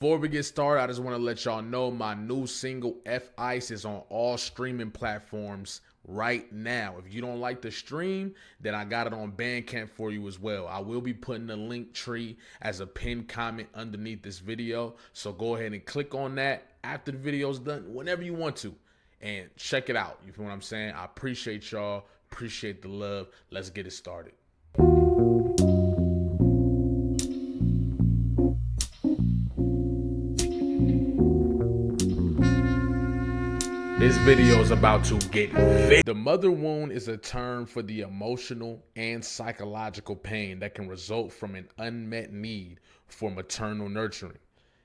Before we get started, I just want to let y'all know my new single F Ice is on all streaming platforms right now. If you don't like the stream, then I got it on Bandcamp for you as well. I will be putting the link tree as a pinned comment underneath this video. So go ahead and click on that after the video's done, whenever you want to, and check it out. You feel what I'm saying? I appreciate y'all. Appreciate the love. Let's get it started. This video is about to get fit. The mother wound is a term for the emotional and psychological pain that can result from an unmet need for maternal nurturing.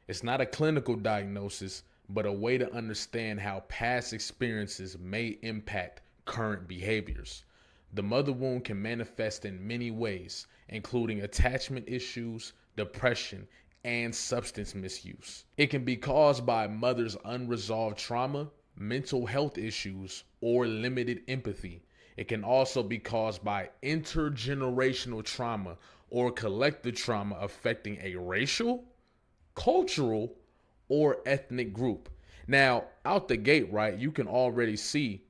It's not a clinical diagnosis, but a way to understand how past experiences may impact current behaviors. The mother wound can manifest in many ways, including attachment issues, depression, and substance misuse. It can be caused by a mother's unresolved trauma, mental health issues, or limited empathy. It can also be caused by intergenerational trauma or collective trauma affecting a racial, cultural, or ethnic group. Now, out the gate, right, you can already see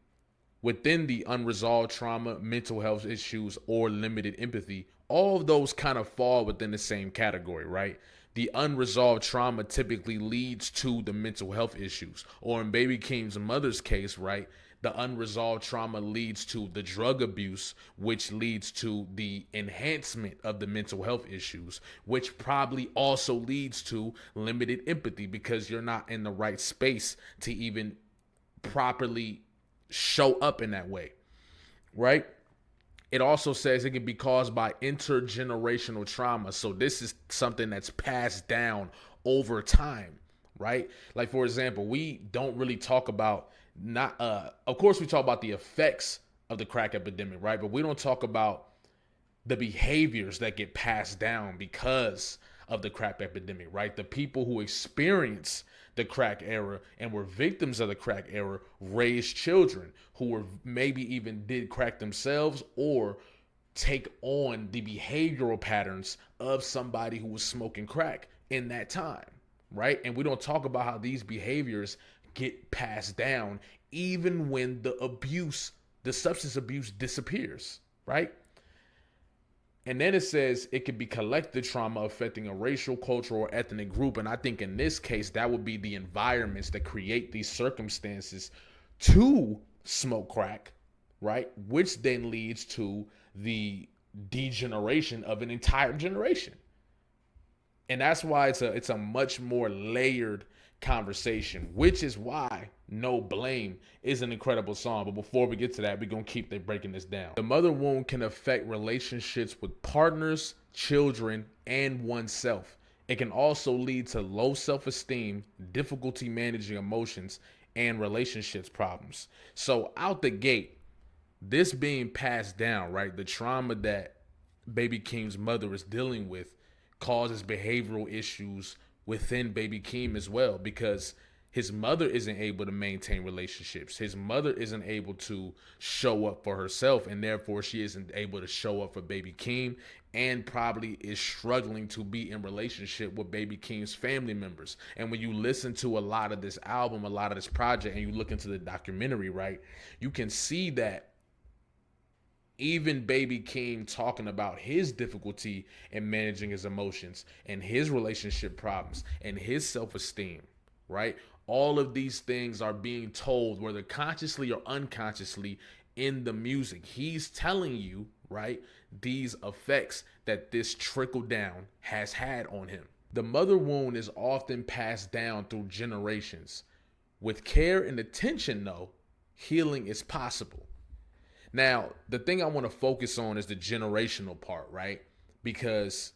within the unresolved trauma, mental health issues, or limited empathy, all of those kind of fall within the same category, right? The unresolved trauma typically leads to the mental health issues. Or in Baby Keem's mother's case, right, the unresolved trauma leads to the drug abuse, which leads to the enhancement of the mental health issues, which probably also leads to limited empathy because you're not in the right space to even properly show up in that way, right? It also says it can be caused by intergenerational trauma. So this is something that's passed down over time, right? Like, for example, we don't really talk about not of course we talk about the effects of the crack epidemic, right? But we don't talk about the behaviors that get passed down because of the crack epidemic, right? The people who experience the crack era and were victims of the crack era raised children who were maybe even did crack themselves or take on the behavioral patterns of somebody who was smoking crack in that time, right? And we don't talk about how these behaviors get passed down even when the abuse, the substance abuse disappears, right? And then it says it could be collective trauma affecting a racial, cultural, or ethnic group. And I think in this case, that would be the environments that create these circumstances to smoke crack, right? Which then leads to the degeneration of an entire generation. And that's why it's a much more layered conversation, which is why No Blame is an incredible song. But before we get to that, we're going to keep breaking this down. The mother wound can affect relationships with partners, children, and oneself. It can also lead to low self-esteem, difficulty managing emotions, and relationships problems. So out the gate, this being passed down, right? The trauma that Baby Keem's mother is dealing with causes behavioral issues within Baby Keem as well, because his mother isn't able to maintain relationships. His mother isn't able to show up for herself, and therefore she isn't able to show up for Baby Keem, and probably is struggling to be in relationship with Baby Keem's family members. And when you listen to a lot of this album, a lot of this project, and you look into the documentary, right, you can see that even Baby Keem talking about his difficulty in managing his emotions and his relationship problems and his self-esteem, right? All of these things are being told, whether consciously or unconsciously, in the music. He's telling you, right, these effects that this trickle down has had on him. The mother wound is often passed down through generations. With care and attention, though, healing is possible. Now, the thing I want to focus on is the generational part, right? Because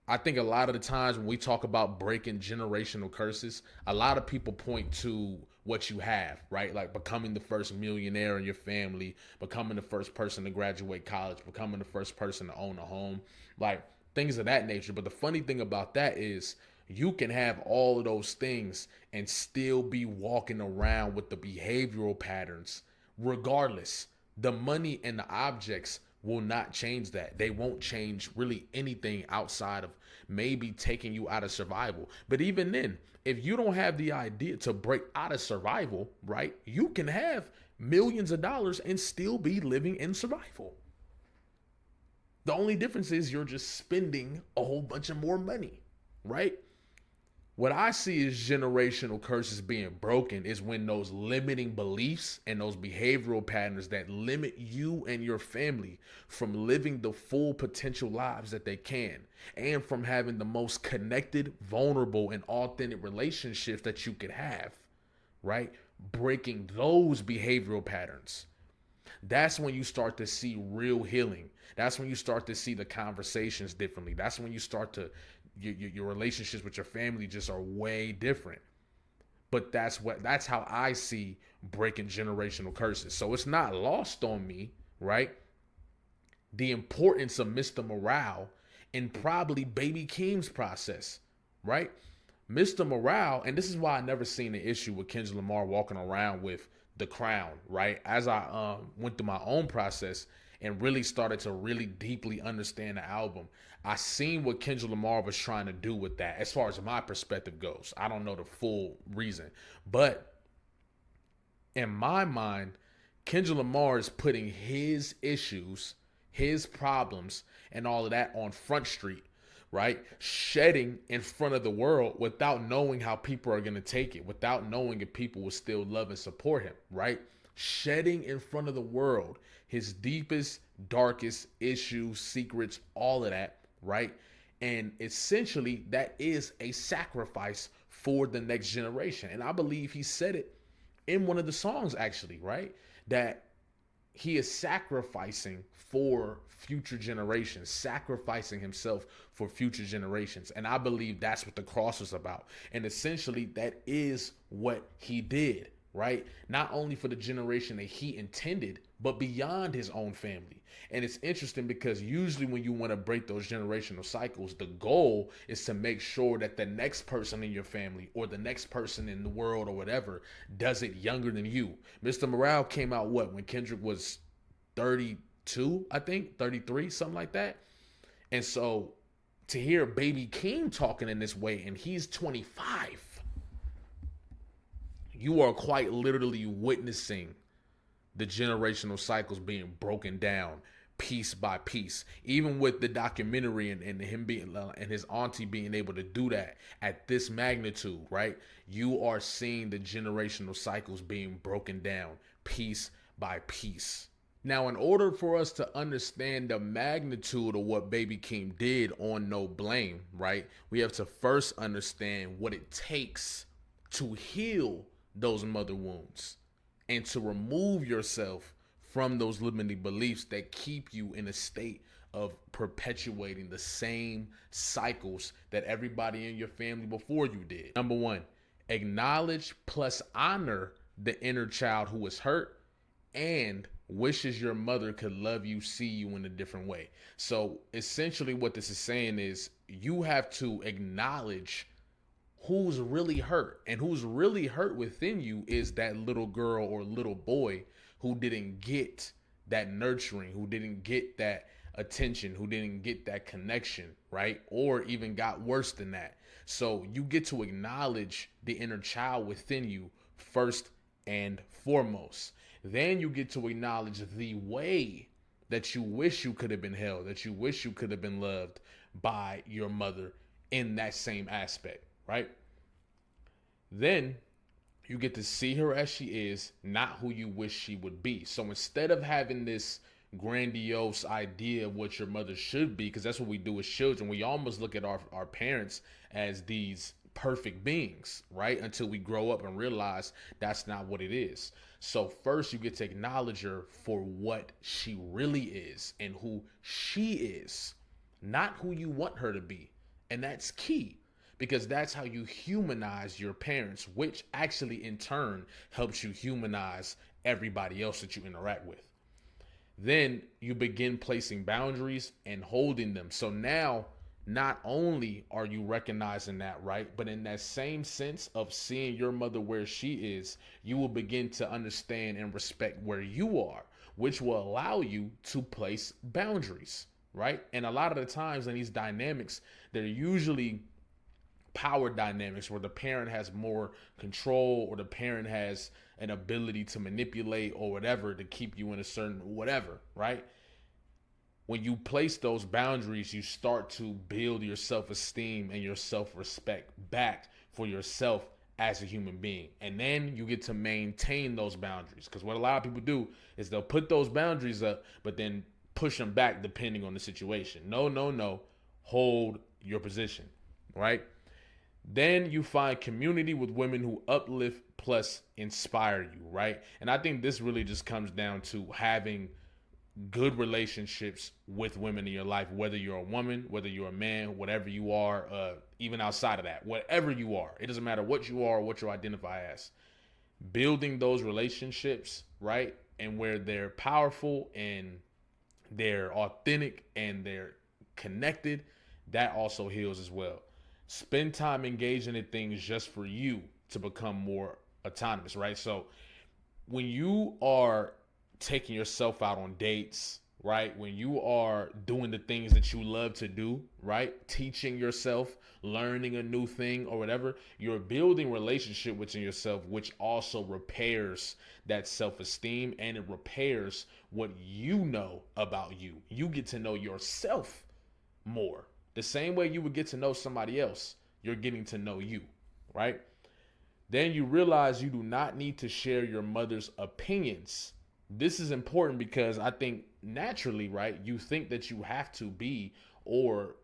I think a lot of the times when we talk about breaking generational curses, a lot of people point to what you have, right? Like becoming the first millionaire in your family, becoming the first person to graduate college, becoming the first person to own a home, like things of that nature. But the funny thing about that is you can have all of those things and still be walking around with the behavioral patterns regardless. The money and the objects will not change that. They won't change really anything outside of maybe taking you out of survival. But even then, if you don't have the idea to break out of survival, right, you can have millions of dollars and still be living in survival. The only difference is you're just spending a whole bunch of more money, right? What I see as generational curses being broken is when those limiting beliefs and those behavioral patterns that limit you and your family from living the full potential lives that they can, and from having the most connected, vulnerable, and authentic relationships that you could have, right? Breaking those behavioral patterns. That's when you start to see real healing. That's when you start to see the conversations differently. That's when you start to your relationships with your family just are way different. But that's how I see breaking generational curses. So it's not lost on me, right? The importance of Mr. Morale and probably Baby Keem's process, right? Mr. Morale, and this is why I never seen an issue with Kendrick Lamar walking around with the crown, right? As I went through my own process and really started to really deeply understand the album, I seen what Kendrick Lamar was trying to do with that as far as my perspective goes. I don't know the full reason, but in my mind, Kendrick Lamar is putting his issues, his problems, and all of that on Front Street, right? Shedding in front of the world without knowing how people are going to take it, without knowing if people will still love and support him, right? Shedding in front of the world his deepest, darkest issues, secrets, all of that, right? And essentially, that is a sacrifice for the next generation. And I believe he said it in one of the songs, actually, right? That he is sacrificing for future generations, sacrificing himself for future generations. And I believe that's what the cross was about. And essentially, that is what he did, right? Not only for the generation that he intended, but beyond his own family. And it's interesting because usually when you want to break those generational cycles, the goal is to make sure that the next person in your family or the next person in the world or whatever does it younger than you. Mr. Morale came out when Kendrick was 32, I think, 33, something like that. And so to hear Baby Keem talking in this way, and he's 25, you are quite literally witnessing the generational cycles being broken down piece by piece. Even with the documentary and him being and his auntie being able to do that at this magnitude, right? You are seeing the generational cycles being broken down piece by piece. Now, in order for us to understand the magnitude of what Baby Keem did on No Blame, right, we have to first understand what it takes to heal those mother wounds and to remove yourself from those limiting beliefs that keep you in a state of perpetuating the same cycles that everybody in your family before you did. Number one, acknowledge plus honor the inner child who was hurt and wishes your mother could love you, see you in a different way. So essentially what this is saying is you have to acknowledge who's really hurt, and who's really hurt within you is that little girl or little boy who didn't get that nurturing, who didn't get that attention, who didn't get that connection, right? Or even got worse than that. So you get to acknowledge the inner child within you first and foremost. Then you get to acknowledge the way that you wish you could have been held, that you wish you could have been loved by your mother in that same aspect, right? Then you get to see her as she is, not who you wish she would be. So instead of having this grandiose idea of what your mother should be, because that's what we do as children, we almost look at our parents as these perfect beings, right? Until we grow up and realize that's not what it is. So first you get to acknowledge her for what she really is and who she is, not who you want her to be. And that's key, because that's how you humanize your parents, which actually in turn helps you humanize everybody else that you interact with. Then you begin placing boundaries and holding them. So now, not only are you recognizing that, right, but in that same sense of seeing your mother where she is, you will begin to understand and respect where you are, which will allow you to place boundaries, right? And a lot of the times in these dynamics, they're usually power dynamics where the parent has more control or the parent has an ability to manipulate or whatever to keep you in a certain whatever, right? When you place those boundaries, you start to build your self-esteem and your self-respect back for yourself as a human being. And then you get to maintain those boundaries. Because what a lot of people do is they'll put those boundaries up, but then push them back depending on the situation. No, no, no. Hold your position, right? Then you find community with women who uplift plus inspire you, right? And I think this really just comes down to having good relationships with women in your life, whether you're a woman, whether you're a man, whatever you are, even outside of that, whatever you are. It doesn't matter what you are or what you identify as. Building those relationships, right? And where they're powerful and they're authentic and they're connected, that also heals as well. Spend time engaging in things just for you to become more autonomous, right? So when you are taking yourself out on dates, right? When you are doing the things that you love to do, right? Teaching yourself, learning a new thing or whatever, you're building relationship within yourself, which also repairs that self-esteem and it repairs what you know about you. You get to know yourself more. The same way you would get to know somebody else, you're getting to know you, right? Then you realize you do not need to share your mother's opinions. This is important because I think naturally, right, you think that you have to be or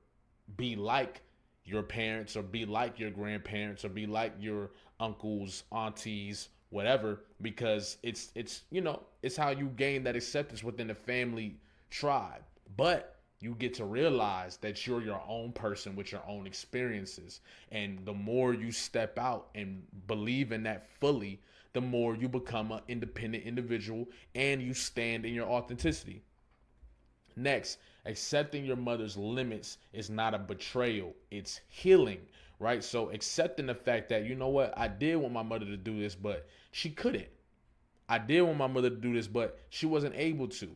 be like your parents or be like your grandparents or be like your uncles, aunties, whatever, because it's it's how you gain that acceptance within the family tribe. But you get to realize that you're your own person with your own experiences. And the more you step out and believe in that fully, the more you become an independent individual and you stand in your authenticity. Next, accepting your mother's limits is not a betrayal, it's healing, right? So accepting the fact that, you know what, I did want my mother to do this, but she couldn't. I did want my mother to do this, but she wasn't able to.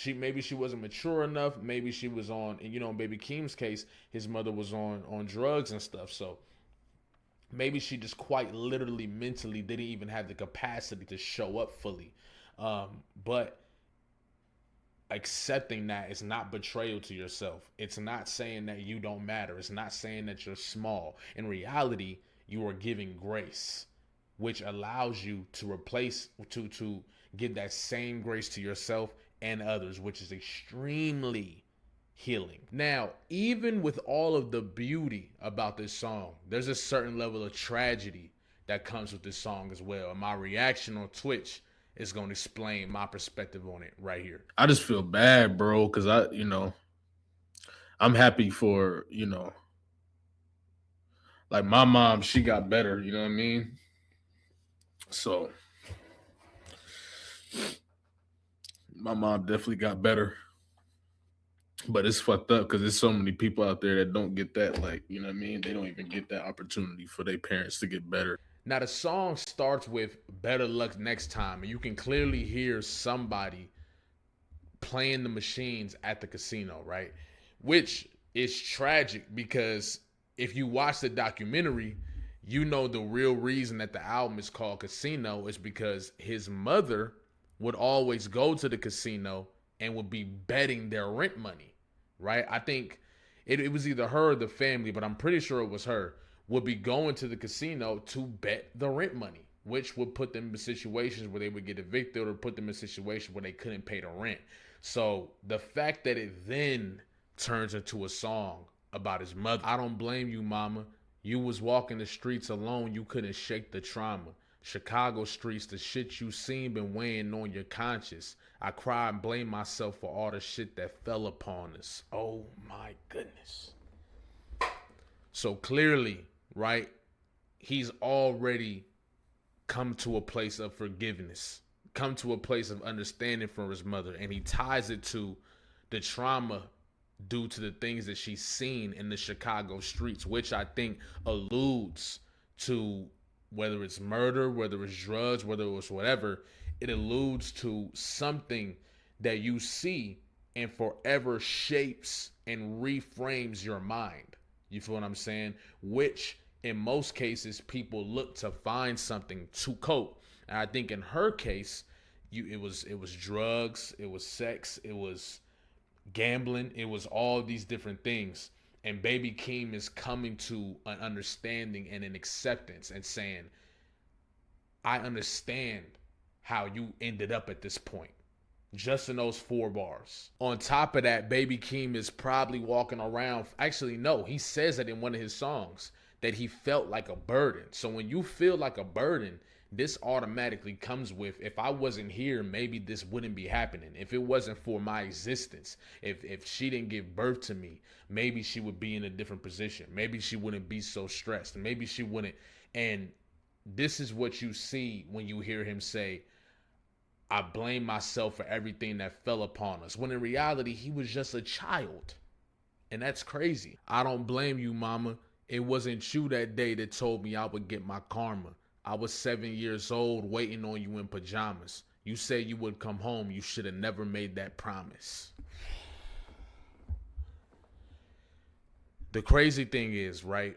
Maybe she wasn't mature enough. Maybe she was on, and in baby Keem's case, his mother was on drugs and stuff. So maybe she just quite literally mentally didn't even have the capacity to show up fully. But accepting that is not betrayal to yourself. It's not saying that you don't matter. It's not saying that you're small. In reality, you are giving grace, which allows you to replace to give that same grace to yourself and others, which is extremely healing. Now, even with all of the beauty about this song, there's a certain level of tragedy that comes with this song as well. And my reaction on Twitch is going to explain my perspective on it right here. I just feel bad, bro, because I'm happy for, like my mom, she got better, you know what I mean? So my mom definitely got better. But it's fucked up because there's so many people out there that don't get that, like, you know what I mean? They don't even get that opportunity for their parents to get better. Now, the song starts with better luck next time, and you can clearly hear somebody playing the machines at the casino, right? Which is tragic because if you watch the documentary, you know the real reason that the album is called Casino is because his mother would always go to the casino and would be betting their rent money, right? I think it was either her or the family, but I'm pretty sure it was her, would be going to the casino to bet the rent money, which would put them in situations where they would get evicted or put them in situations where they couldn't pay the rent. So the fact that it then turns into a song about his mother, I don't blame you, mama. You was walking the streets alone, you couldn't shake the trauma. Chicago streets, the shit you seen been weighing on your conscience. I cry and blame myself for all the shit that fell upon us. Oh my goodness. So clearly, right, he's already come to a place of forgiveness, come to a place of understanding from his mother, and he ties it to the trauma due to the things that she's seen in the Chicago streets, which I think alludes to whether it's murder, whether it's drugs, whether it was whatever, it alludes to something that you see and forever shapes and reframes your mind. You feel what I'm saying? Which in most cases, people look to find something to cope. And I think in her case, it was drugs, it was sex, it was gambling, it was all these different things. And baby Keem is coming to an understanding and an acceptance and saying, I understand how you ended up at this point. Just in those 4 bars. On top of that, baby Keem is probably walking around. Actually, no, he says that in one of his songs that he felt like a burden. So when you feel like a burden, this automatically comes with, if I wasn't here, maybe this wouldn't be happening. If it wasn't for my existence, if she didn't give birth to me, maybe she would be in a different position. Maybe she wouldn't be so stressed. Maybe she wouldn't. And this is what you see when you hear him say, I blame myself for everything that fell upon us. When in reality, he was just a child. And that's crazy. I don't blame you, mama. It wasn't you that day that told me I would get my karma. I was 7 years old waiting on you in pajamas. You said you would come home. You should have never made that promise. The crazy thing is, right?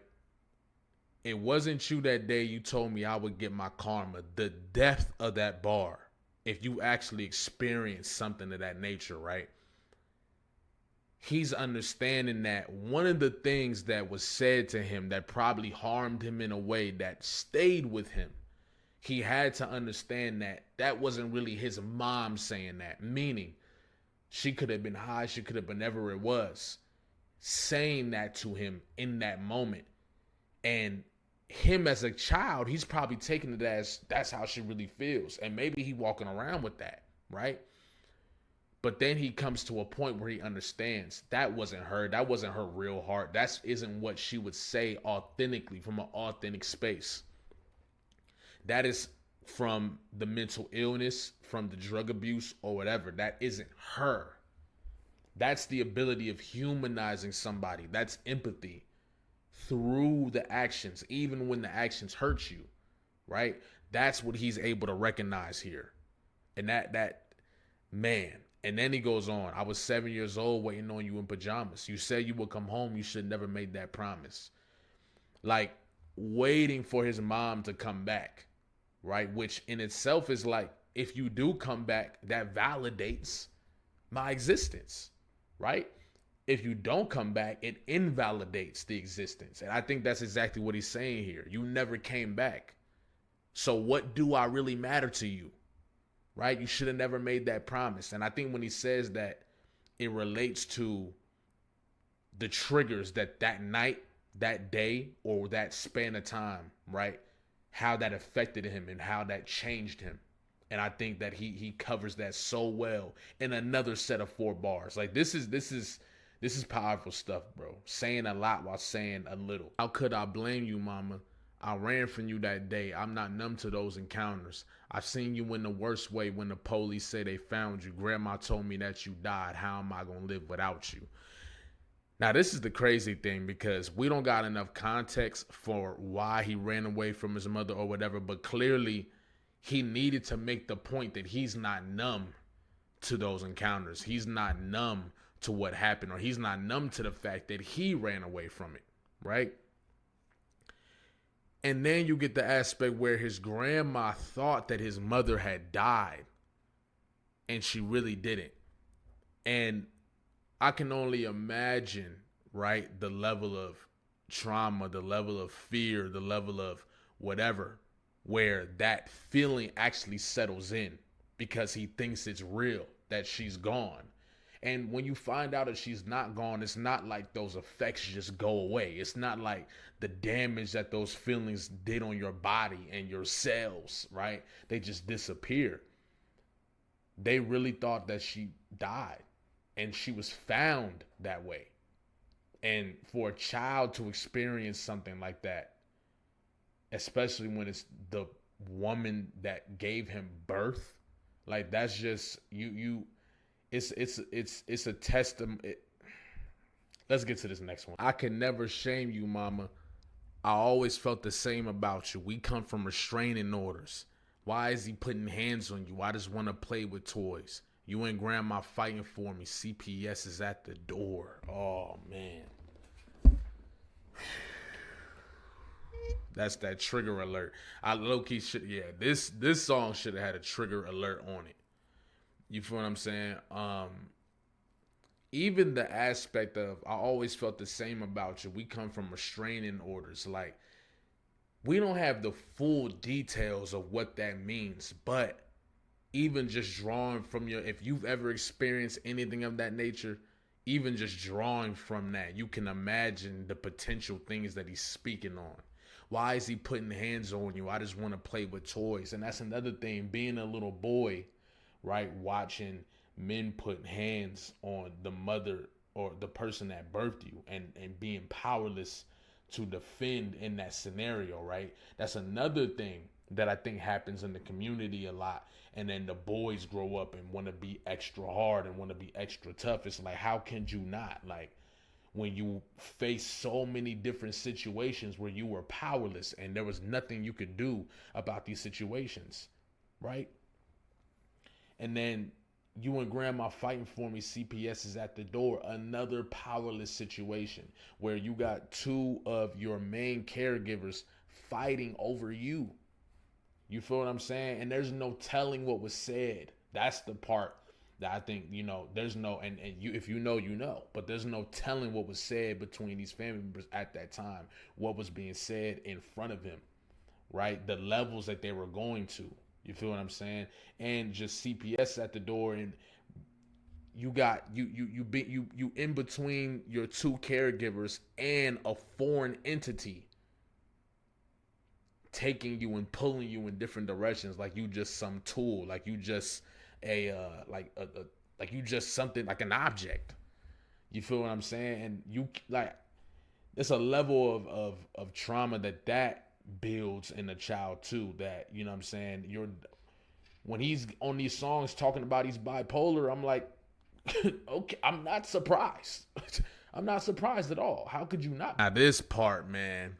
It wasn't you that day you told me I would get my karma. The depth of that bar, if you actually experience something of that nature, right? He's understanding that one of the things that was said to him that probably harmed him in a way that stayed with him, he had to understand that that wasn't really his mom saying that. Meaning, she could have been high, she could have been whatever it was, saying that to him in that moment. And him as a child, he's probably taking it as that's how she really feels. And maybe he walking around with that, right? But then he comes to a point where he understands that wasn't her. That wasn't her real heart. That isn't what she would say authentically from an authentic space. That is from the mental illness, from the drug abuse or whatever. That isn't her. That's the ability of humanizing somebody. That's empathy through the actions, even when the actions hurt you, right? That's what he's able to recognize here. And that man. And then he goes on, I was 7 years old waiting on you in pajamas. You said you would come home. You should never made that promise. Like waiting for his mom to come back, right? Which in itself is like, if you do come back, that validates my existence, right? If you don't come back, it invalidates the existence. And I think that's exactly what he's saying here. You never came back. So what do I really matter to you? Right? You should have never made that promise. And I think when he says that, it relates to the triggers that night, that day, or that span of time, right? How that affected him and how that changed him. And I think that he covers that so well in another set of 4 bars. Like this is powerful stuff, bro. Saying a lot while saying a little. How could I blame you, mama? I ran from you that day. I'm not numb to those encounters. I've seen you in the worst way when the police say they found you. Grandma told me that you died. How am I going to live without you? Now, this is the crazy thing because we don't got enough context for why he ran away from his mother or whatever, but clearly he needed to make the point that he's not numb to those encounters. He's not numb to what happened, or he's not numb to the fact that he ran away from it, right? And then you get the aspect where his grandma thought that his mother had died and she really didn't. And I can only imagine, right, the level of trauma, the level of fear, the level of whatever, where that feeling actually settles in because he thinks it's real, that she's gone. And when you find out that she's not gone, it's not like those effects just go away. It's not like the damage that those feelings did on your body and your cells, right? They just disappear. They really thought that she died and she was found that way. And for a child to experience something like that, especially when it's the woman that gave him birth, like that's just it's a testament. Let's get to this next one. I can never shame you, mama. I always felt the same about you. We come from restraining orders. Why is he putting hands on you? I just want to play with toys. You and grandma fighting for me. CPS is at the door. Oh, man. That's that trigger alert. I low key should, yeah. This song should have had a trigger alert on it. You feel what I'm saying? Even the aspect of, I always felt the same about you. We come from restraining orders. Like, we don't have the full details of what that means, but even just drawing from your, if you've ever experienced anything of that nature, even just drawing from that, you can imagine the potential things that he's speaking on. Why is he putting hands on you? I just want to play with toys. And that's another thing, being a little boy, right? Watching men put hands on the mother or the person that birthed you, and being powerless to defend in that scenario, right? That's another thing that I think happens in the community a lot. And then the boys grow up and want to be extra hard and want to be extra tough. It's like, how can you not? Like, when you face so many different situations where you were powerless and there was nothing you could do about these situations, right? And then you and grandma fighting for me, CPS is at the door. Another powerless situation where you got two of your main caregivers fighting over you. You feel what I'm saying? And there's no telling what was said. That's the part that I think, there's no, and you, if you know, you know, but there's no telling what was said between these family members at that time, what was being said in front of him, right? The levels that they were going to. You feel what I'm saying? And just CPS at the door, and you got you in between your two caregivers and a foreign entity taking you and pulling you in different directions, like you just some tool, like you just like you just something, like an object. You feel what I'm saying? And you, like, it's a level of trauma that builds in a child too, that, you know what I'm saying, you're, when he's on these songs talking about he's bipolar, I'm like, okay, I'm not surprised. I'm not surprised at all. How could you not? Now this part, man.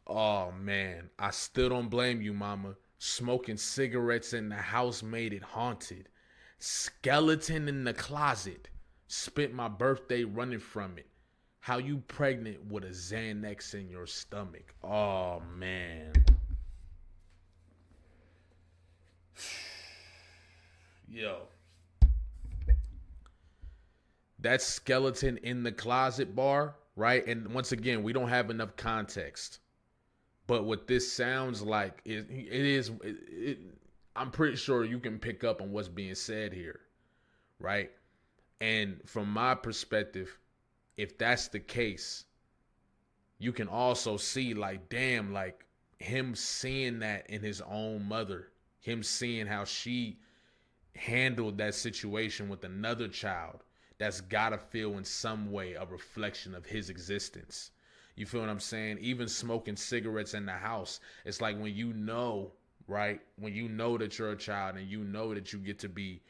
Oh man, I still don't blame you, mama. Smoking cigarettes in the house made it haunted. Skeleton in the closet. Spent my birthday running from it. How you pregnant with a Xanax in your stomach? Oh man. Yo. That skeleton in the closet bar, right? And once again, we don't have enough context. But what this sounds like I'm pretty sure you can pick up on what's being said here, right? And from my perspective, if that's the case, you can also see, like, damn, like, him seeing that in his own mother, him seeing how she handled that situation with another child, that's gotta feel in some way a reflection of his existence. You feel what I'm saying? Even smoking cigarettes in the house, it's like, when you know, right? When you know that you're a child and you know that you get to be,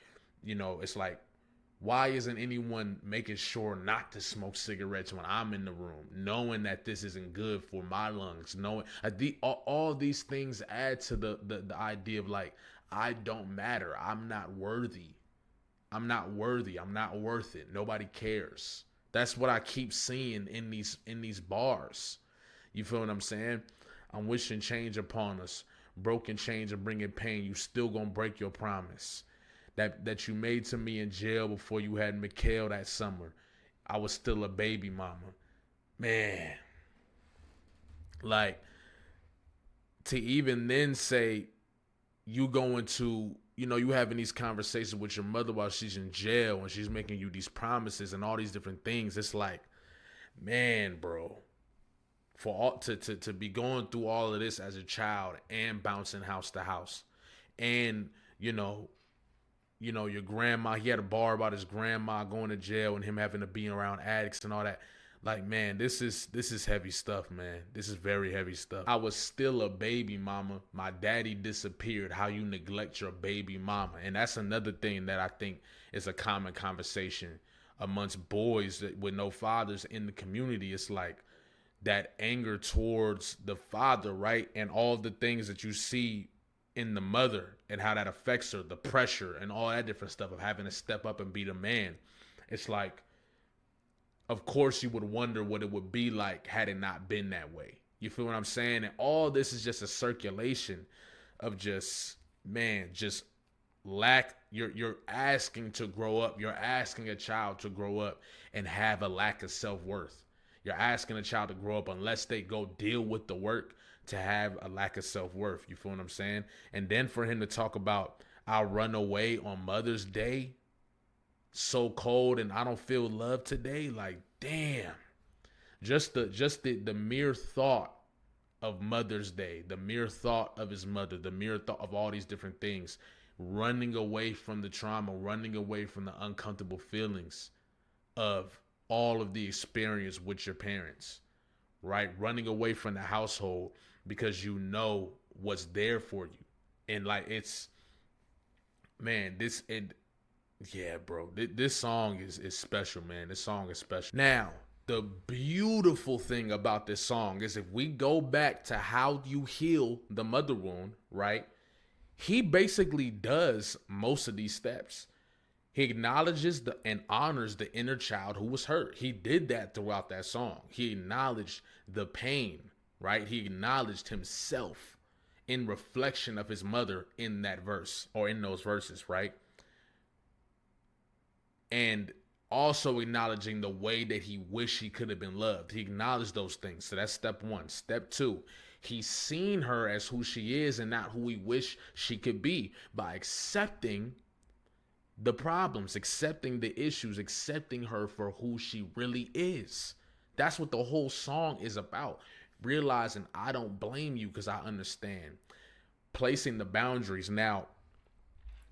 it's like, why isn't anyone making sure not to smoke cigarettes when I'm in the room, knowing that this isn't good for my lungs, knowing all these things add to the idea of, like, I don't matter. I'm not worthy. I'm not worthy. I'm not worth it. Nobody cares. That's what I keep seeing in these bars. You feel what I'm saying? I'm wishing change upon us. Broken chains are bringing pain. You still gonna break your promise that you made to me in jail before you had Mikhail that summer. I was still a baby mama. Man. Like, to even then say, you going to, you having these conversations with your mother while she's in jail and she's making you these promises and all these different things. It's like, man, bro, for all to be going through all of this as a child and bouncing house to house, and your grandma, he had a bar about his grandma going to jail and him having to be around addicts and all that. Like, man, this is heavy stuff, man. This is very heavy stuff. I was still a baby mama. My daddy disappeared. How you neglect your baby mama. And that's another thing that I think is a common conversation amongst boys with no fathers in the community. It's like that anger towards the father, right? And all the things that you see in the mother and how that affects her, the pressure and all that different stuff of having to step up and be the man. It's like, of course you would wonder what it would be like had it not been that way. You feel what I'm saying? And all this is just a circulation of just, man, just lack. You're asking to grow up. You're asking a child to grow up and have a lack of self-worth. You're asking a child to grow up unless they go deal with the work to have a lack of self-worth. You feel what I'm saying? And then for him to talk about I'll run away on Mother's Day, so cold and I don't feel love today, like damn. Just the mere thought of Mother's Day, the mere thought of his mother, the mere thought of all these different things, running away from the trauma, running away from the uncomfortable feelings of all of the experience with your parents, right? Running away from the household because you know what's there for you. And like it's man, this and yeah, bro. This song is special, man. This song is special. Now, the beautiful thing about this song is if we go back to how you heal the mother wound, right? He basically does most of these steps. He acknowledges and honors the inner child who was hurt. He did that throughout that song. He acknowledged the pain, right? He acknowledged himself in reflection of his mother in that verse or in those verses, right? And also acknowledging the way that he wished he could have been loved. He acknowledged those things. So that's step one. Step two, he's seen her as who she is and not who he wished she could be by accepting the problems, accepting the issues, accepting her for who she really is. That's what the whole song is about. Realizing I don't blame you because I understand. Placing the boundaries. Now,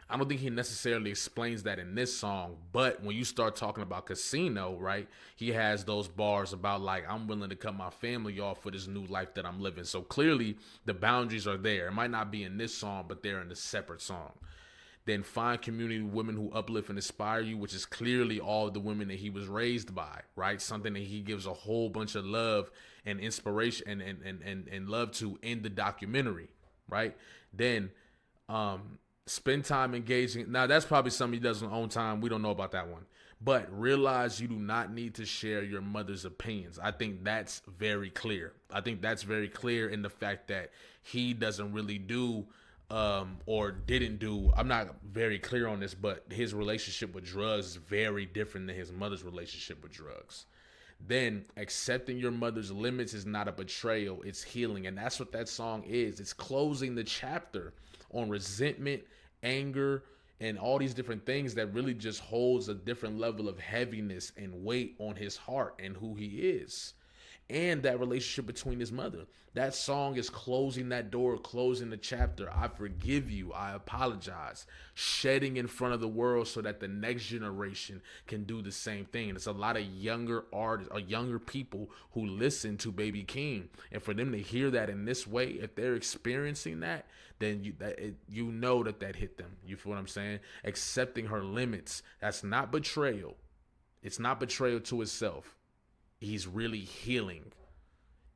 I don't think he necessarily explains that in this song, but when you start talking about Casino, right, he has those bars about like, I'm willing to cut my family off for this new life that I'm living. So clearly the boundaries are there. It might not be in this song, but they're in a separate song. Then find community women who uplift and inspire you, which is clearly all the women that he was raised by, right? Something that he gives a whole bunch of love and inspiration and love to in the documentary, right? Then spend time engaging. Now, that's probably something he does on his own time. We don't know about that one. But realize you do not need to share your mother's opinions. I think that's very clear. I think that's very clear in the fact that he doesn't really do or didn't do. I'm not very clear on this, but his relationship with drugs is very different than his mother's relationship with drugs. Then accepting your mother's limits is not a betrayal, it's healing. And that's what that song is. It's closing the chapter on resentment, anger, and all these different things that really just holds a different level of heaviness and weight on his heart and who he is. And that relationship between his mother. That song is closing that door, closing the chapter. I forgive you. I apologize. Shedding in front of the world so that the next generation can do the same thing. And it's a lot of younger artists or younger people who listen to Baby Keem. And for them to hear that in this way, if they're experiencing that, then you know that hit them. You feel what I'm saying? Accepting her limits. That's not betrayal. It's not betrayal to itself. He's really healing.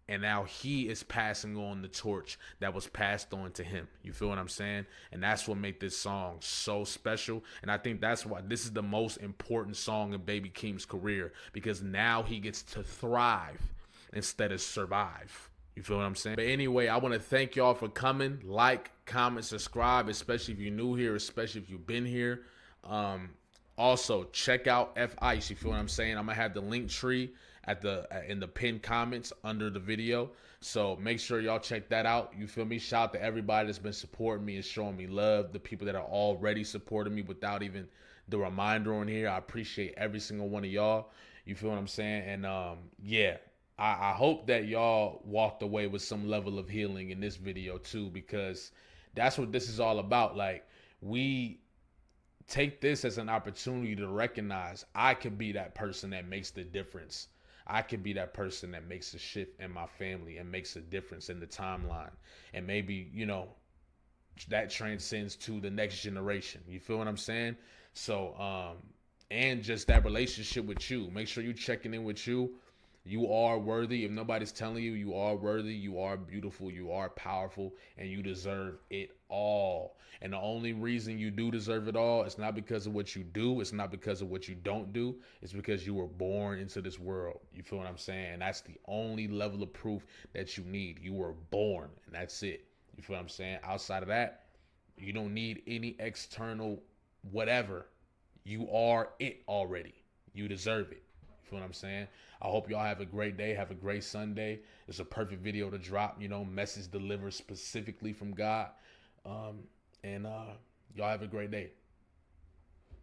And now he is passing on the torch that was passed on to him. You feel what I'm saying? And that's what made this song so special. And I think that's why this is the most important song in Baby Keem's career, because now he gets to thrive instead of survive. You feel what I'm saying? But anyway, I want to thank y'all for coming. Like, comment, subscribe, especially if you're new here, especially if you've been here. Also, check out F Ice. You feel what I'm saying? I'm gonna have the link tree in the pinned comments under the video. So make sure y'all check that out. You feel me? Shout out to everybody that's been supporting me and showing me love. The people that are already supporting me without even the reminder on here. I appreciate every single one of y'all. You feel what I'm saying? And yeah. I hope that y'all walked away with some level of healing in this video too, because that's what this is all about. Like, we take this as an opportunity to recognize I could be that person that makes the difference. I could be that person that makes a shift in my family and makes a difference in the timeline. And maybe, that transcends to the next generation. You feel what I'm saying? So, and just that relationship with you. Make sure you checking in with you. You are worthy. If nobody's telling you, you are worthy, you are beautiful, you are powerful, and you deserve it all. And the only reason you do deserve it all is not because of what you do, it's not because of what you don't do, it's because you were born into this world. You feel what I'm saying? And that's the only level of proof that you need. You were born, and that's it. You feel what I'm saying? Outside of that, you don't need any external whatever. You are it already. You deserve it. You feel what I'm saying? I hope y'all have a great day. Have a great Sunday. It's a perfect video to drop. Message delivered specifically from God. And y'all have a great day.